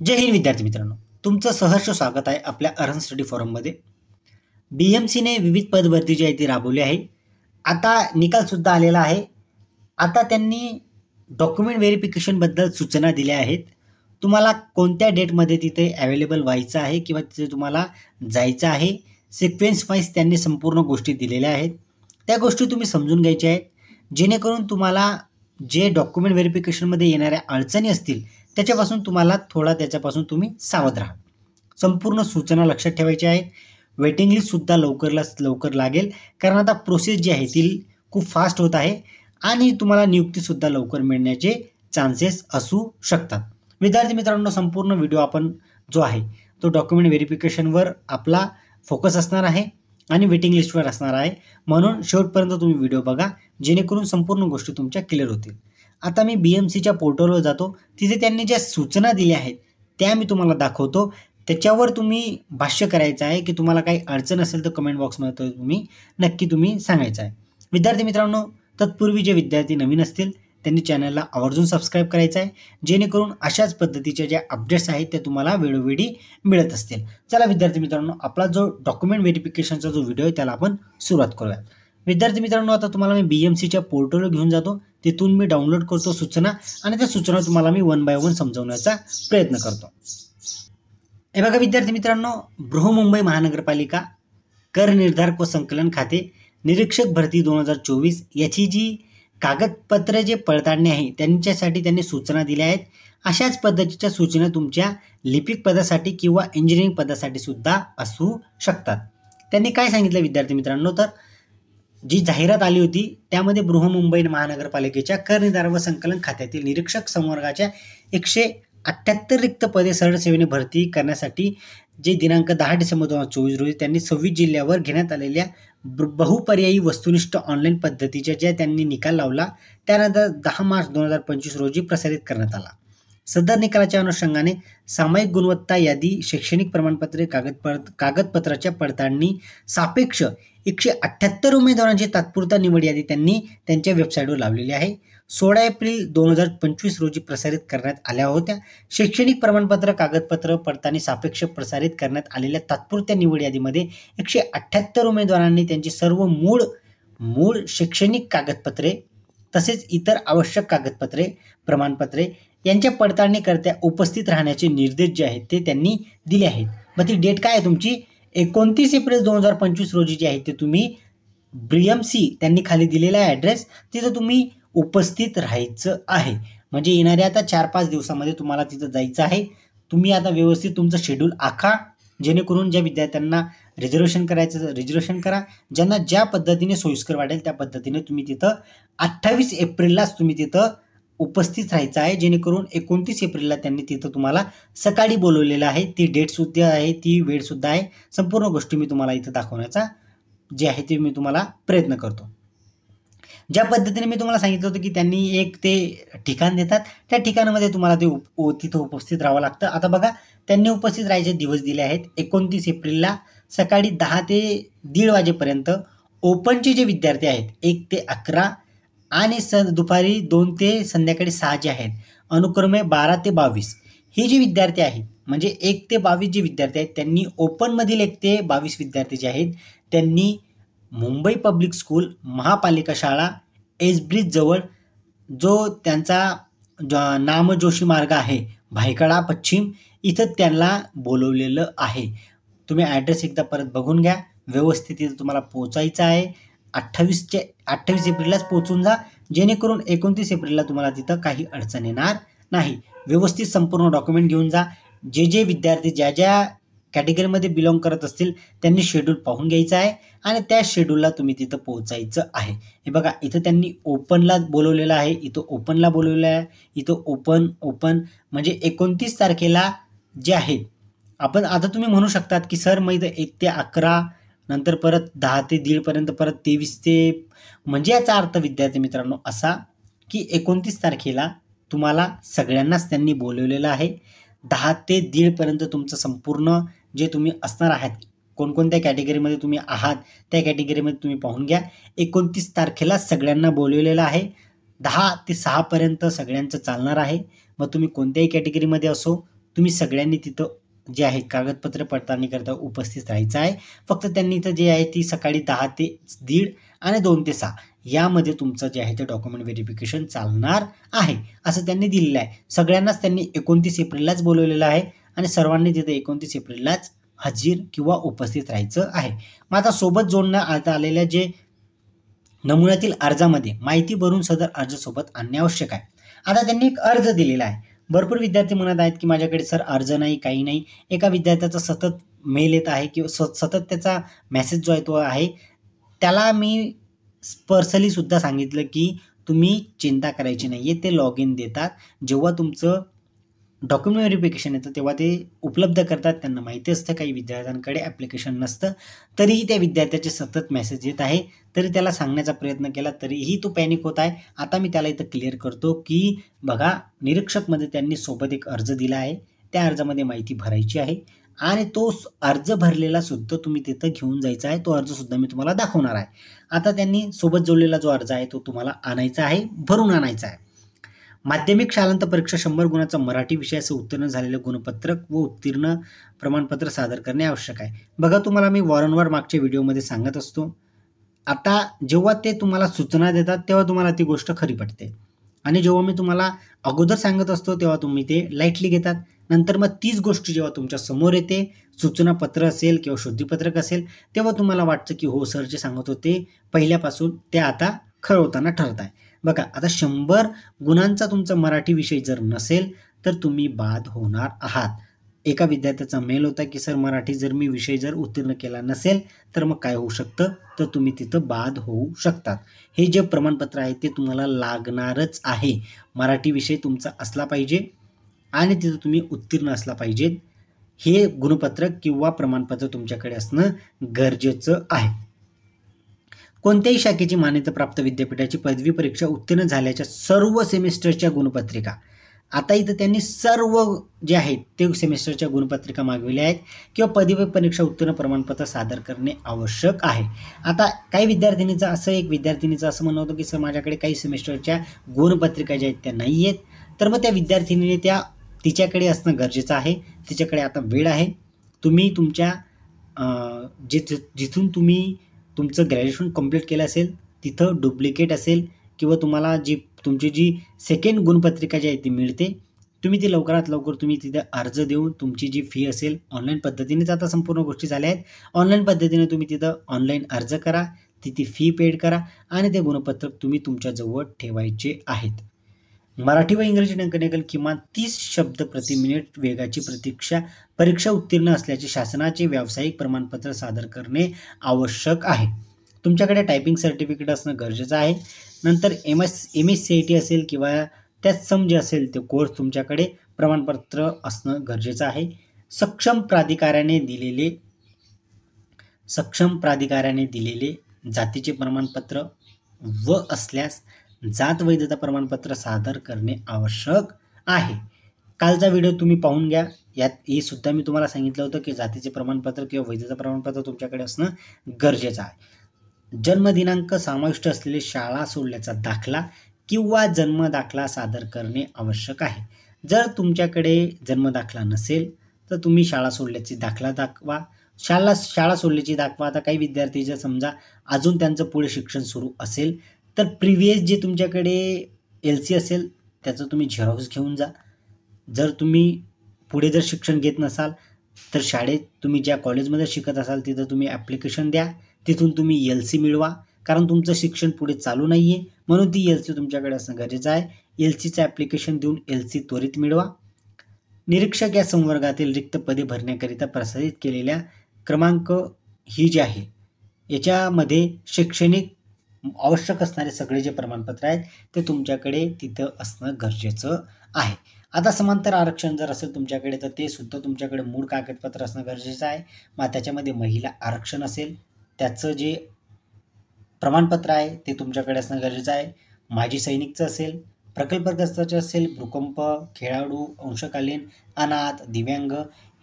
जय हिंद विद्यार्थी मित्रांनो, तुमचं सहर्ष स्वागत आहे आपल्या अर्हन स्टडी फोरममध्ये. BMCने विविध पदभरती जी आहे ती राबवली आहे. आता निकालसुद्धा आलेला आहे. आता त्यांनी डॉक्युमेंट व्हेरिफिकेशनबद्दल सूचना दिल्या आहेत. तुम्हाला कोणत्या डेटमध्ये तिथे अवेलेबल व्हायचं आहे किंवा तिथे तुम्हाला जायचं आहे, सिक्वेन्स वाईज त्यांनी संपूर्ण गोष्टी दिलेल्या आहेत. त्या गोष्टी तुम्ही समजून घ्यायच्या आहेत, जेणेकरून तुम्हाला जे डॉक्युमेंट व्हेरिफिकेशनमध्ये येणाऱ्या अडचणी असतील त्याच्यापासून त्याच्यापासून तुम्ही सावध राहा. संपूर्ण सूचना लक्षात ठेवायच्या आहेत. वेटिंग लिस्टसुद्धा लवकर लागेल, कारण आता प्रोसेस जी आहे ती खूप फास्ट होत आहे आणि तुम्हाला नियुक्तीसुद्धा लवकर मिळण्याचे चान्सेस असू शकतात. विद्यार्थी मित्रांनो, संपूर्ण व्हिडिओ आपण जो आहे तो डॉक्युमेंट व्हेरिफिकेशनवर आपला फोकस असणार आहे आणि वेटिंग लिस्टवर असणार आहे. म्हणून शेवटपर्यंत तुम्ही व्हिडिओ बघा, जेणेकरून संपूर्ण गोष्टी तुमच्या क्लिअर होतील. आता मी BMCच्या पोर्टलवर जातो. तिथे त्यांनी ज्या सूचना दिल्या आहेत त्या मी तुम्हाला दाखवतो. त्याच्यावर तुम्ही भाष्य करायचं आहे की तुम्हाला काही अडचण असेल तर कमेंट बॉक्समध्ये नक्की सांगायचं आहे. विद्यार्थी मित्रांनो, तत्पूर्वी जे विद्यार्थी नवीन असतील त्यांनी चॅनलला आवर्जून सबस्क्राईब करायचं आहे, जेणेकरून अशाच पद्धतीच्या ज्या अपडेट्स आहेत त्या तुम्हाला वेळोवेळी मिळत असतील. चला विद्यार्थी मित्रांनो, आपला जो डॉक्युमेंट व्हेरिफिकेशनचा जो व्हिडिओ आहे त्याला आपण सुरुवात करूया. विद्यार्थी मित्रांनो, आता तुम्हाला मी BMCच्या पोर्टलवर घेऊन जातो. तिथून मी डाउनलोड करतो सूचना आणि त्या सूचना तुम्हाला मी 1 बाय 1 समजवण्याचा प्रयत्न करतो. हे बघा विद्यार्थी मित्रांनो, बृहन्मुंबई महानगरपालिका कर निर्धारक व संकलन खाते निरीक्षक भरती 2024 याची जी कागदपत्र जे पडताळणी आहे त्यांच्यासाठी त्यांनी सूचना दिल्या आहेत. अशाच पद्धतीच्या सूचना तुमच्या लिपिक पदासाठी किंवा इंजिनिअरिंग पदासाठी सुद्धा असू शकतात. त्यांनी काय सांगितलं विद्यार्थी मित्रांनो, तर जी जाहिरात आली होती त्यामध्ये बृहन्मुंबई महानगरपालिकेच्या कर निर्धारक व संकलन खात्यातील निरीक्षक संवर्गाच्या 178 रिक्त पदे सरळ सेवेने भरती करण्यासाठी जे दिनांक 10 डिसेंबर 2024 रोजी त्यांनी 26 जिल्ह्यावर घेण्यात आलेल्या बहुपर्यायी वस्तुनिष्ठ ऑनलाईन पद्धतीच्या ज्या त्यांनी निकाल लावला, त्यानंतर 10 मार्च 2025 रोजी प्रसारित करण्यात आला. सदर निकालाच्या अनुषंगाने सामायिक गुणवत्ता यादी, शैक्षणिक प्रमाणपत्रे, कागदपत्राच्या पडताळणी सापेक्ष 178 उमेदवारांची तात्पुरता निवड यादी त्यांनी त्यांच्या वेबसाईटवर लावलेली आहे. 16 एप्रिल 2025 रोजी प्रसारित करण्यात आल्या होत्या. शैक्षणिक प्रमाणपत्र, कागदपत्र पडताळणी सापेक्ष प्रसारित करण्यात आलेल्या तात्पुरत्या निवड यादीमध्ये 178 उमेदवारांनी त्यांची सर्व मूळ शैक्षणिक कागदपत्रे तसेच इतर आवश्यक कागदपत्रे, प्रमाणपत्रे यांच्या पडताळणीकरता उपस्थित राहण्याचे निर्देश जे आहेत ते त्यांनी दिले आहेत. मग ती डेट काय आहे तुमची? 29 एप्रिल 2025 रोजी जे आहे ते तुम्ही BMC त्यांनी खाली दिलेला ॲड्रेस तिथं तुम्ही उपस्थित राहायचं आहे. म्हणजे येणाऱ्या आता 4-5 दिवसामध्ये तुम्हाला तिथं जायचं आहे. तुम्ही आता व्यवस्थित तुमचं शेड्यूल आखा, जेणेकरून ज्या विद्यार्थ्यांना रिझर्वेशन करायचं रिझर्वेशन करा. ज्यांना ज्या पद्धतीने सोयीस्कर वाटेल त्या पद्धतीने तुम्ही तिथं 28 एप्रिललाच तुम्ही तिथं उपस्थित राहायचं आहे, जेणेकरून 29 एप्रिलला त्यांनी तिथं तुम्हाला सकाळी बोलवलेलं आहे. ती डेटसुद्धा आहे, ती वेळसुद्धा आहे. संपूर्ण गोष्टी मी तुम्हाला इथं दाखवण्याचा जे आहे ते मी तुम्हाला प्रयत्न करतो. ज्या पद्धतीने मी तुम्हाला सांगितलं होतं की त्यांनी एक ते ठिकाण देतात, त्या ठिकाणामध्ये तुम्हाला तिथं उपस्थित राहावं लागतं. आता बघा, त्यांनी उपस्थित राहायचे दिवस दिले आहेत. 29 एप्रिलला सकाळी 10 ते 1:30 वाजेपर्यंत ओपनचे जे विद्यार्थी आहेत 1 ते 11 आणि दुपारी 2 ते संध्याकाळी 6 जे आहेत, अनुक्रमे 12 ते 22 हे जे विद्यार्थी आहेत, म्हणजे 1 ते 22 जे विद्यार्थी आहेत त्यांनी ओपनमधील 1 ते 22 विद्यार्थी जे आहेत त्यांनी मुंबई पब्लिक स्कूल, महापालिका शाळा, एस-ब्रिज जवळ जो त्यांचा नामजोशी मार्ग आहे भायखळा पश्चिम, इथं त्यांना बोलवलेलं आहे. तुम्ही ॲड्रेस एकदा परत बघून घ्या. व्यवस्थित इथं तुम्हाला पोहोचायचं आहे. 28 एप्रिललाच पोहोचून जा, जेणेकरून 29 एप्रिलला तुम्हाला तिथं काही अडचण येणार नाही. व्यवस्थित संपूर्ण डॉक्युमेंट घेऊन जा. जे विद्यार्थी ज्या कॅटेगरीमध्ये बिलॉंग करत असतील त्यांनी शेड्यूल पाहून घ्यायचं आहे आणि त्या शेड्यूलला तुम्ही तिथं पोहोचायचं आहे. हे बघा, इथं त्यांनी ओपनला बोलवलेलं आहे, इथं ओपनला बोलवलेलं आहे, इथं ओपन म्हणजे 29 तारखेला जे आहे. आपण आता तुम्ही म्हणू शकतात की सर मग इथं 1 ते 11 नंतर परत 10 ते 1:30 पर्यंत परत 23 ते, म्हणजे याचा अर्थ विद्यार्थी मित्रांनो असा की 29 तारखेला तुम्हाला सगळ्यांनाच त्यांनी बोलवलेलं आहे. 10 ते 1:30 पर्यंत तुमचं संपूर्ण जे तुम्ही असणार आहात, कोणकोणत्या कॅटेगरीमध्ये तुम्ही आहात त्या कॅटेगरीमध्ये तुम्ही पाहून घ्या. 29 तारखेला सगळ्यांना बोलवलेलं आहे. 10 ते 6 पर्यंत सगळ्यांचं चालणार आहे. मग तुम्ही कोणत्याही कॅटेगरीमध्ये असो, तुम्ही सगळ्यांनी तिथं जे आहे कागदपत्र पडताळणी करता उपस्थित राहायचं आहे. फक्त त्यांनी इथं जे आहे ती सकाळी 10 ते 1:30 आणि 2 ते 6 यामध्ये तुमचं जे आहे ते डॉक्युमेंट व्हेरिफिकेशन चालणार आहे, असं त्यांनी दिलेलं आहे. सगळ्यांनाच त्यांनी 29 एप्रिललाच बोलवलेलं आहे आणि सर्वांनी तिथे 29 एप्रिललाच हजीर किंवा उपस्थित राहायचं आहे. मग आता सोबत जोडण्यात आलेल्या जे नमुन्यातील अर्जामध्ये माहिती भरून सदर अर्ज सोबत आणणे आवश्यक आहे. आता त्यांनी एक अर्ज दिलेला आहे. भरपूर विद्यार्थी म्हणत आहेत की माझ्याकडे सर अर्ज नाही, काही नाही. एका विद्यार्थ्याचा सतत मेल येत आहे किंवा सतत त्याचा मेसेज जो आहे तो आहे. त्याला मी पर्सनली सुद्धा सांगितलं की तुम्ही चिंता करायची नाही आहे, ते लॉग इन देतात. जेव्हा तुमचं डॉक्युमेंट व्हेरिफिकेशन येतं तेव्हा ते उपलब्ध करतात. त्यांना माहिती असतं काही विद्यार्थ्यांकडे ॲप्लिकेशन नसतं, तरीही त्या विद्यार्थ्याचे सतत मेसेज येत आहे. तरी त्याला सांगण्याचा प्रयत्न केला तरीही तो पॅनिक होत आहे. आता मी त्याला इथं क्लिअर करतो की बघा, निरीक्षकमध्ये त्यांनी सोबत एक अर्ज दिला आहे. त्या अर्जामध्ये माहिती भरायची आहे आणि तो अर्ज भरलेला सुद्धा तुम्ही तिथं घेऊन जायचा आहे. तो अर्ज सुद्धा मी तुम्हाला दाखवणार आहे. आता त्यांनी सोबत जोडलेला जो अर्ज आहे तो तुम्हाला आणायचा आहे, भरून आणायचा आहे. माध्यमिक शालांत परीक्षा 100 गुणाचं मराठी विषयाचं उत्तीर्ण झालेलं गुणपत्रक व उत्तीर्ण प्रमाणपत्र सादर करणे आवश्यक आहे. बघा, तुम्हाला मी वारंवार मागच्या व्हिडिओमध्ये सांगत असतो. आता जेव्हा ते तुम्हाला सूचना देतात तेव्हा तुम्हाला ती गोष्ट खरी पडते आणि जेव्हा मी तुम्हाला अगोदर सांगत असतो तेव्हा तुम्ही ते लाईटली घेतात. नंतर मग तीच गोष्ट जेव्हा तुमच्या समोर येते, सूचनापत्र असेल किंवा शुद्धीपत्रक असेल, तेव्हा तुम्हाला वाटतं की हो, सर जे सांगत होते पहिल्यापासून ते आता खरं होताना ठरत आहे. बघा, आता 100 गुणांचा तुमचा मराठी विषय जर नसेल तर तुम्ही बाद होणार आहात. एका विद्यार्थ्याचा मेल होता की सर मराठी जर मी विषय जर उत्तीर्ण केला नसेल तर मग काय होऊ शकतं, तर तुम्ही तिथं बाद होऊ शकतात. हे जे प्रमाणपत्र आहे ते तुम्हाला लागणारच आहे. मराठी विषय तुमचा असला पाहिजे आणि तिथं तुम्ही उत्तीर्ण असला पाहिजे. हे गुणपत्रक किंवा प्रमाणपत्र तुमच्याकडे असणं गरजेचं आहे. कोणत्याही शाखेची मान्यताप्राप्त विद्यापीठाची पदवी परीक्षा उत्तीर्ण झाल्याच्या सर्व सेमिस्टरच्या गुणपत्रिका, आता इथं त्यांनी सर्व जे आहेत ते सेमिस्टरच्या गुणपत्रिका मागविल्या आहेत किंवा पदवी परीक्षा उत्तीर्ण प्रमाणपत्र सादर करणे आवश्यक आहे. आता काही एक विद्यार्थिनीचं असं म्हणणं होतं की सर माझ्याकडे काही सेमिस्टरच्या गुणपत्रिका ज्या आहेत त्या नाही आहेत. तर मग त्या विद्यार्थिनीने तिच्याकडे असणं गरजेचं आहे. तिच्याकडे आता वेळ आहे. तुम्ही तुमच्या जिथून तुम्ही तुमचं ग्रॅज्युएशन कंप्लीट केलं असेल तिथं डुप्लिकेट असेल किंवा तुम्हाला तुमची जी सेकंड गुणपत्रिका जी आहे ती मिळते, तुम्ही ती लवकरात लवकर तुम्ही तिथे अर्ज देऊन तुमची जी फी असेल ऑनलाईन पद्धतीनेच आता संपूर्ण गोष्टी झाल्या आहेत. ऑनलाईन पद्धतीने तुम्ही तिथं ऑनलाईन अर्ज करा, ती फी पेड करा आणि ते गुणपत्रक तुम्ही तुमच्याजवळ ठेवायचे आहेत. मराठी व इंग्रजी टंकनिकल किमान 30 शब्द प्रति मिनिट वेगाची परीक्षा उत्तीर्ण असल्याचे शासनाचे व्यावसायिक प्रमाणपत्र सादर करणे आवश्यक आहे. तुमच्याकडे टायपिंग सर्टिफिकेट असणं गरजेचं आहे. नंतर MSCIT असेल किंवा तत्सम जे असेल ते कोर्स तुमच्याकडे प्रमाणपत्र असणं गरजेचं आहे. सक्षम प्राधिकाऱ्याने दिलेले जातीचे प्रमाणपत्र व असल्यास जात वैधता प्रमाणपत्र सादर करणे आवश्यक आहे. कालचा व्हिडिओ तुम्ही पाहून घ्या. यात हे सुद्धा मी तुम्हाला सांगितलं होतं की जातीचे प्रमाणपत्र किंवा वैधता प्रमाणपत्र तुमच्याकडे असणं गरजेचं आहे. जन्मदिनांक समाविष्ट असलेले शाळा सोडल्याचा दाखला किंवा जन्म दाखला सादर करणे आवश्यक आहे. जर तुमच्याकडे जन्म दाखला नसेल तर तुम्ही शाळा सोडल्याची दाखला दाखवा. शाळा सोडल्याची दाखवा. आता काही विद्यार्थी जर समजा अजून त्यांचं पुढे शिक्षण सुरू असेल तर प्रिव्हियस जे तुमच्याकडे LC असेल त्याचं तुम्ही झेरॉक्स घेऊन जा. जर तुम्ही पुढे जर शिक्षण घेत नसाल तर शाळेत तुम्ही ज्या कॉलेजमध्ये शिकत असाल तिथं तुम्ही ॲप्लिकेशन द्या. तिथून तुम्ही LC मिळवा. कारण तुमचं शिक्षण पुढे चालू नाही आहे म्हणून ती LC तुमच्याकडे असणं गरजेचं आहे. LCचं ॲप्लिकेशन देऊन LC त्वरित मिळवा. निरीक्षक या संवर्गातील रिक्त पदे भरण्याकरिता प्रसारित केलेल्या क्रमांक ही जी आहे याच्यामध्ये शैक्षणिक आवश्यक असणारे सगळे जे प्रमाणपत्र आहेत ते तुमच्याकडे तिथं असणं गरजेचं आहे. आता समांतर आरक्षण जर असेल तुमच्याकडे तर ते सुद्धा तुमच्याकडे मूळ कागदपत्र असणं गरजेचं आहे. मग त्याच्यामध्ये महिला आरक्षण असेल त्याचं जे प्रमाणपत्र आहे ते तुमच्याकडे असणं गरजेचं आहे. माजी सैनिकचं असेल, प्रकल्पग्रस्ताचे असेल, भूकंप, खेळाडू, अंशकालीन, अनाथ, दिव्यांग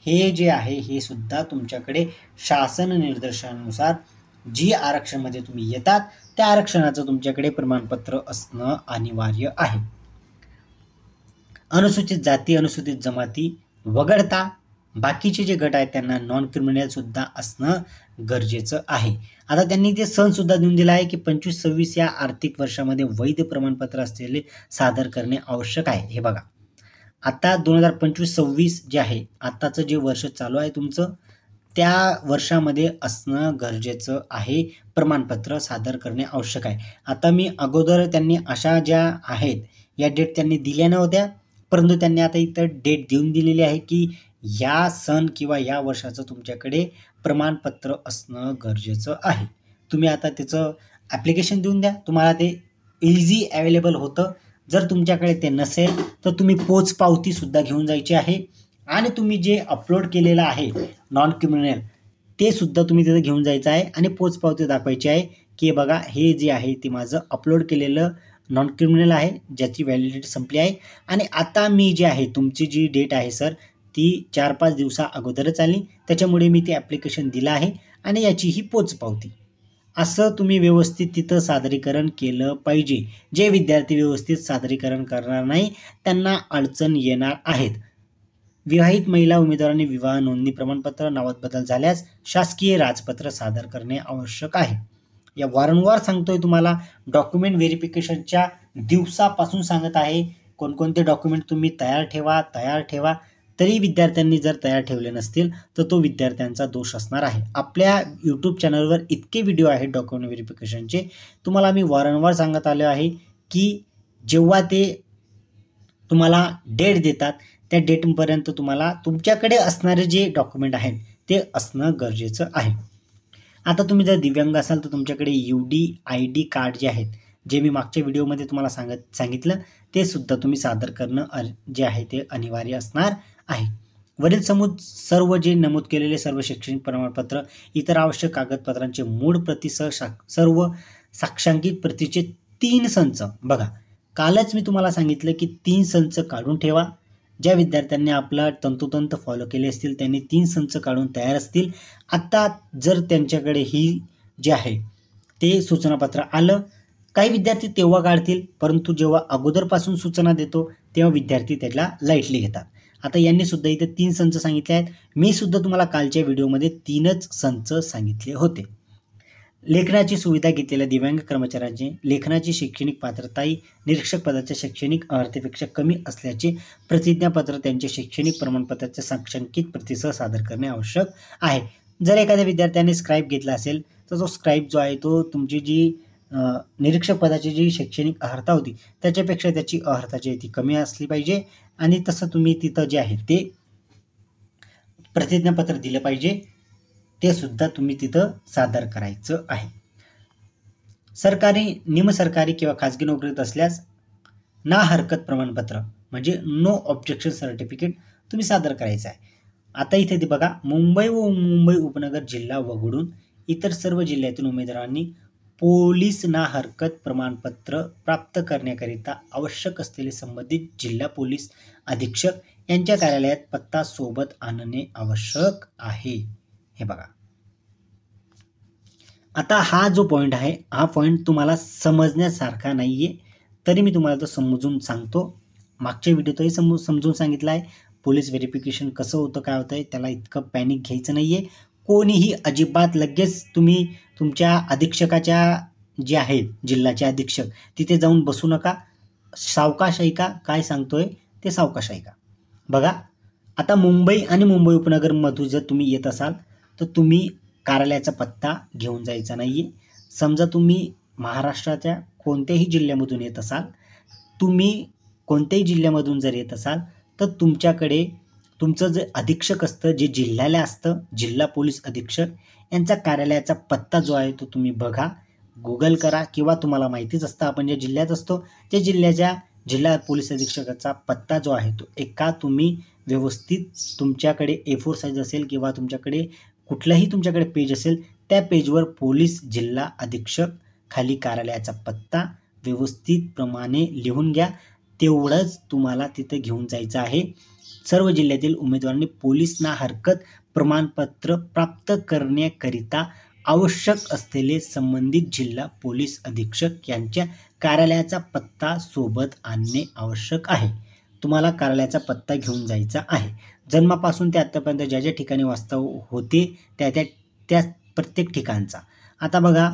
हे जे आहे हे सुद्धा तुमच्याकडे शासन निर्देशानुसार जी आरक्षणामध्ये तुम्ही येतात त्या आरक्षणाचं तुमच्याकडे प्रमाणपत्र असणं अनिवार्य आहे. अनुसूचित जाती, अनुसूचित जमाती वगळता बाकीचे जे गट आहेत त्यांना नॉन क्रिमिनल सुद्धा असणं गरजेचं आहे. आता त्यांनी ते सण सुद्धा देऊन दिला आहे की 25-26 या आर्थिक वर्षामध्ये वैध प्रमाणपत्र असलेले सादर करणे आवश्यक आहे. हे बघा, आता 2025-26 जे आहे, आताचं जे वर्ष चालू आहे तुमचं, त्या वर्षामध्ये असणं गरजेचं आहे, प्रमाणपत्र सादर करणे आवश्यक आहे. आता मी अगोदर त्यांनी अशा ज्या आहेत या डेट त्यांनी दिल्या नव्हत्या, परंतु त्यांनी आता इथं डेट देऊन दिलेली आहे की या सण किंवा या वर्षाचं तुमच्याकडे प्रमाणपत्र असणं गरजेचं आहे. तुम्ही आता त्याचं ॲप्लिकेशन देऊन द्या, तुम्हाला ते इझी अवेलेबल होतं. जर तुमच्याकडे ते नसेल तर तुम्ही पोचपावतीसुद्धा घेऊन जायची आहे आणि तुम्ही जे अपलोड केलेलं आहे नॉन क्रिमिनल ते सुद्धा तुम्ही तिथं घेऊन जायचं आहे आणि पोचपावती दाखवायची आहे की बघा हे जे आहे ते माझं अपलोड केलेलं नॉन क्रिमिनल आहे, ज्याची व्हॅलिडिटी संपली आहे आणि आता मी जे आहे तुमची जी डेट आहे सर ती 4-5 दिवसा अगोदरच आली, त्याच्यामुळे मी ते ॲप्लिकेशन दिलं आहे आणि याची ही पोचपावती. असं तुम्ही व्यवस्थित तिथं सादरीकरण केलं पाहिजे. जे विद्यार्थी व्यवस्थित सादरीकरण करणार नाही त्यांना अडचण येणार आहेत. विवाहित महिला उमेदवारांनी विवाह नोंदणी प्रमाणपत्र नावात बदल झाल्यास शासकीय राजपत्र सादर करणे आवश्यक आहे. या वारंवार सांगतोय तुम्हाला, डॉक्युमेंट व्हेरिफिकेशनच्या दिवसापासून सांगत आहे कोणकोणते डॉक्युमेंट तुम्ही तयार ठेवा. तरी विद्यार्थ्यांनी जर तयार ठेवले नसतील तर तो विद्यार्थ्यांचा दोष असणार आहे. आपल्या यूट्यूब चॅनलवर इतके व्हिडिओ आहेत डॉक्युमेंट व्हेरिफिकेशनचे, तुम्हाला मी वारंवार सांगत आलो आहे की जेव्हा ते तुम्हाला डेट देतात त्या डेटपर्यंत तुम्हाला तुमच्याकडे असणारे जे डॉक्युमेंट आहेत ते असणं गरजेचं आहे. आता तुम्ही जर दिव्यांग असाल तर तुमच्याकडे UDID कार्ड जे आहेत, जे मी मागच्या व्हिडिओमध्ये तुम्हाला सांगितलं ते सुद्धा तुम्ही सादर करणं जे आहे ते अनिवार्य असणार आहे. वरील सर्व जे नमूद केलेले सर्व शैक्षणिक प्रमाणपत्र इतर आवश्यक कागदपत्रांचे मूळ प्रतीसह सर्व साक्षांकित प्रतीचे 3 संच, बघा कालच मी तुम्हाला सांगितलं की 3 संच काढून ठेवा. ज्या विद्यार्थ्यांनी आपला तंतोतंत फॉलो केले असतील त्यांनी 3 संच काढून तयार असतील. आता जर त्यांच्याकडे ही जे आहे ते सूचनापत्र आलं, काही विद्यार्थी तेव्हा काढतील, परंतु जेव्हा अगोदरपासून सूचना देतो तेव्हा विद्यार्थी त्याला लाईटली घेतात. आता यांनी सुद्धा इथे 3 संच सांगितले आहेत. मी सुद्धा तुम्हाला कालच्या व्हिडिओमध्ये 3च संच सांगितले होते. लेखनाची सुविधा घेतलेल्या दिव्यांग कर्मचाऱ्यांची लेखनाची शैक्षणिक पात्रताही निरीक्षक पदाच्या शैक्षणिक अर्हतेपेक्षा कमी असल्याचे प्रतिज्ञापत्र त्यांचे शैक्षणिक प्रमाणपत्राच्या साक्षांकित प्रतीसह सादर करणे आवश्यक आहे. जर एखाद्या विद्यार्थ्याने स्क्राईब घेतला असेल तर तो स्क्राईब जो आहे तो तुमची जी निरीक्षक पदाची जी शैक्षणिक अर्हता होती त्याच्यापेक्षा त्याची अर्हता जी आहे ती कमी असली पाहिजे आणि तसं तुम्ही तिथं जे आहे ते प्रतिज्ञापत्र दिलं पाहिजे, ते सुद्धा तुम्ही तिथं सादर करायचं आहे. सरकारी, निमसरकारी किंवा खाजगी नोकरीत असल्यास ना हरकत प्रमाणपत्र म्हणजे नो ऑब्जेक्शन सर्टिफिकेट तुम्ही सादर करायचं आहे. आता इथे ते बघा, मुंबई व मुंबई उपनगर जिल्हा वगळून इतर सर्व जिल्ह्यातून उमेदवारांनी पोलीस ना हरकत प्रमाणपत्र प्राप्त करण्याकरिता आवश्यक असलेले संबंधित जिल्हा पोलीस अधीक्षक यांच्या कार्यालयात पत्ता सोबत आणणे आवश्यक आहे. हे बघा, आता हा जो पॉईंट आहे हा पॉईंट तुम्हाला समजण्यासारखा नाहीये, तरी मी तुम्हाला तो समजून सांगतो. मागच्या व्हिडिओतही समजून सांगितलं आहे पोलीस व्हेरिफिकेशन कसं होतं, काय होतं आहे. त्याला इतकं पॅनिक घ्यायचं नाहीये. कोणीही अजिबात लगेच तुम्ही तुमच्या अधीक्षकाच्या जे आहेत जिल्ह्याचे अधीक्षक तिथे जाऊन बसू नका. सावकाश ऐका, काय सांगतोय ते सावकाश ऐका. बघा, आता मुंबई आणि मुंबई उपनगरमधून जर तुम्ही येत असाल तर तुम्ही कार्यालयाचा पत्ता घेऊन जायचा नाहीये. समजा तुम्ही महाराष्ट्राच्या कोणत्याही जिल्ह्यामधून येत असाल, तुम्ही कोणत्याही जिल्ह्यामधून जर येत असाल तर तुमच्याकडे तुमचं जे अधीक्षक असतं, जे जिल्ह्याला असतं, जिल्हा पोलीस अधीक्षक यांचा कार्यालयाचा पत्ता जो आहे तो तुम्ही बघा, गुगल करा किंवा तुम्हाला माहितीच असतं आपण ज्या जिल्ह्यात असतो त्या जिल्ह्याच्या जिल्हा पोलीस अधीक्षकाचा पत्ता जो आहे तो एका तुम्ही व्यवस्थित तुमच्याकडे A4 साईज असेल किंवा तुमच्याकडे कुठलंही तुमच्याकडे पेज असेल त्या पेजवर पोलीस जिल्हा अधीक्षक खाली कार्यालयाचा पत्ता व्यवस्थित प्रमाणे लिहून घ्या. तेवढंच तुम्हाला तिथे घेऊन जायचं आहे. सर्व जिल्ह्यातील उमेदवारांनी पोलीस ना हरकत प्रमाणपत्र प्राप्त करण्याकरिता आवश्यक असलेले संबंधित जिल्हा पोलीस अधीक्षक यांच्या कार्यालयाचा पत्ता सोबत आणणे आवश्यक आहे. तुम्हाला कार्यालयाचा पत्ता घेऊन जायचा आहे. जन्मापासून ते आत्तापर्यंत ज्या ज्या ठिकाणी वास्तव होते त्या प्रत्येक ठिकाणचा. आता बघा,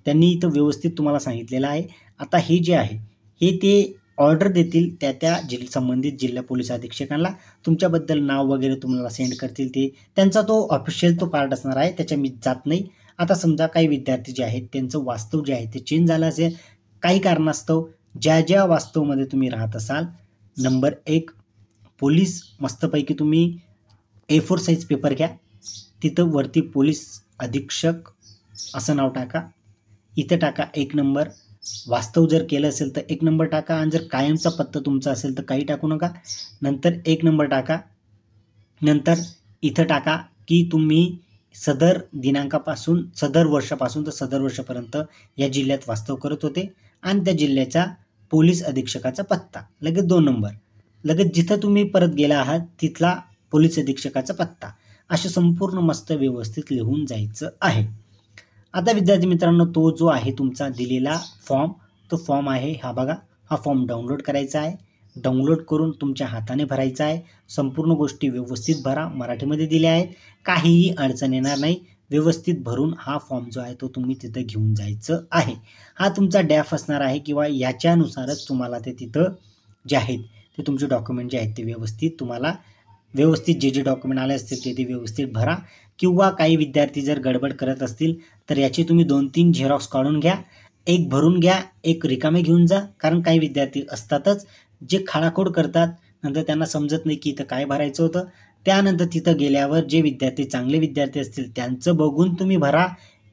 त्यांनी इथं व्यवस्थित तुम्हाला सांगितलेलं आहे. आता हे जे आहे हे ते ऑर्डर देतील त्या संबंधित जिल्हा पोलीस अधीक्षकांना. तुमच्याबद्दल नाव वगैरे तुम्हाला सेंड करतील, ते त्यांचा तो ऑफिशियल तो पार्ट असणार आहे, त्याच्या मी जात नाही. आता समजा काही विद्यार्थी जे आहेत त्यांचं वास्तव जे आहे ते चेंज झालं असेल काही कारणास्तव, ज्या वास्तवमध्ये तुम्ही राहत असाल, नंबर 1 पोलीस, मस्तपैकी तुम्ही A4 साईज पेपर घ्या, तिथं वरती पोलीस अधीक्षक असं नाव टाका, इथं टाका 1 नंबर. वास्तव जर केलं असेल तर 1 नंबर टाका, आणि जर कायमचा पत्ता तुमचा असेल तर काही टाकू नका. नंतर 1 नंबर टाका. नंतर इथं टाका की तुम्ही सदर दिनांकापासून, सदर वर्षापासून तर सदर वर्षापर्यंत या जिल्ह्यात वास्तव करत होते, आणि त्या जिल्ह्याचा पोलीस अधीक्षकाचा पत्ता. लगेच 2 नंबर, लगेच जिथं तुम्ही परत गेला आहात तिथला पोलीस अधीक्षकाचा पत्ता. असे संपूर्ण मस्त व्यवस्थित लिहून जायचं आहे. आता विद्यार्थी मित्रांनो, तो जो आहे तुमचा दिलेला फॉर्म, तो फॉर्म आहे हा बघा. हा फॉर्म डाउनलोड करायचा आहे. डाउनलोड करून तुमच्या हाताने भरायचा आहे. संपूर्ण गोष्टी व्यवस्थित भरा, मराठीमध्ये दिल्या आहेत, काहीही अडचण येणार नाही. व्यवस्थित भरून हा फॉर्म जो आहे तो तुम्ही तिथं घेऊन जायचं आहे. हा तुमचा डॅफ असणार आहे, किंवा याच्यानुसारच तुम्हाला ते तिथं जे आहेत ते तुमचे डॉक्युमेंट जे आहेत ते व्यवस्थित जे डॉक्युमेंट आले असतील ते व्यवस्थित भरा. किंवा काही विद्यार्थी जर गडबड करत असतील तर याची तुम्ही 2-3 झेरॉक्स काढून घ्या, एक भरून घ्या, एक रिकामे घेऊन जा. कारण काही विद्यार्थी असतातच जे खाडाखोड करतात, नंतर त्यांना समजत नाही की इथं काय भरायचं होतं. त्यानंतर तिथं गेल्यावर जे विद्यार्थी चांगले विद्यार्थी असतील त्यांचं बघून तुम्ही भरा,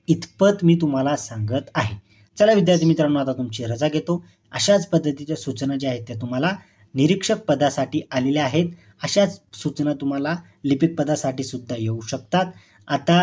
इतपत मी तुम्हाला सांगत आहे. चला विद्यार्थी मित्रांनो, आता तुमची रजा घेतो. अशाच पद्धतीच्या सूचना ज्या आहेत त्या तुम्हाला निरीक्षक पदासाठी आलेल्या आहेत. अशाच सूचना तुम्हाला लिपिक पदासाठी सुद्धा येऊ शकतात. आता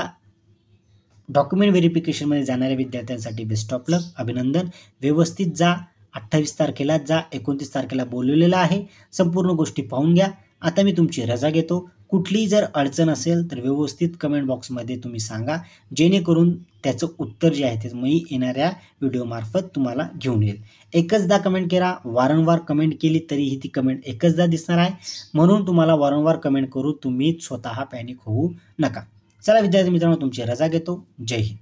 डॉक्युमेंट व्हेरिफिकेशनमध्ये जाणाऱ्या विद्यार्थ्यांसाठी बेस्ट ऑफ लक, अभिनंदन. व्यवस्थित जा. 28 तारखेला जा, 29 तारखेला बोलवलेलं आहे. संपूर्ण गोष्टी पाहून घ्या. आता मी तुमची रजा घेतो. कुठलीही जर अडचण असेल तर व्यवस्थित कमेंट बॉक्समध्ये तुम्ही सांगा, जेणेकरून त्याचं उत्तर जे आहे ते मी येणाऱ्या व्हिडिओमार्फत तुम्हाला घेऊन येईल. एकचदा कमेंट करा. वारंवार कमेंट केली तरीही ती कमेंट एकचदा दिसणार आहे, म्हणून तुम्हाला वारंवार कमेंट करू तुम्ही स्वतः पॅनिक होऊ नका. चला विद्यार्थी मित्रांनो, तुमची रजा घेतो. जय हिंद.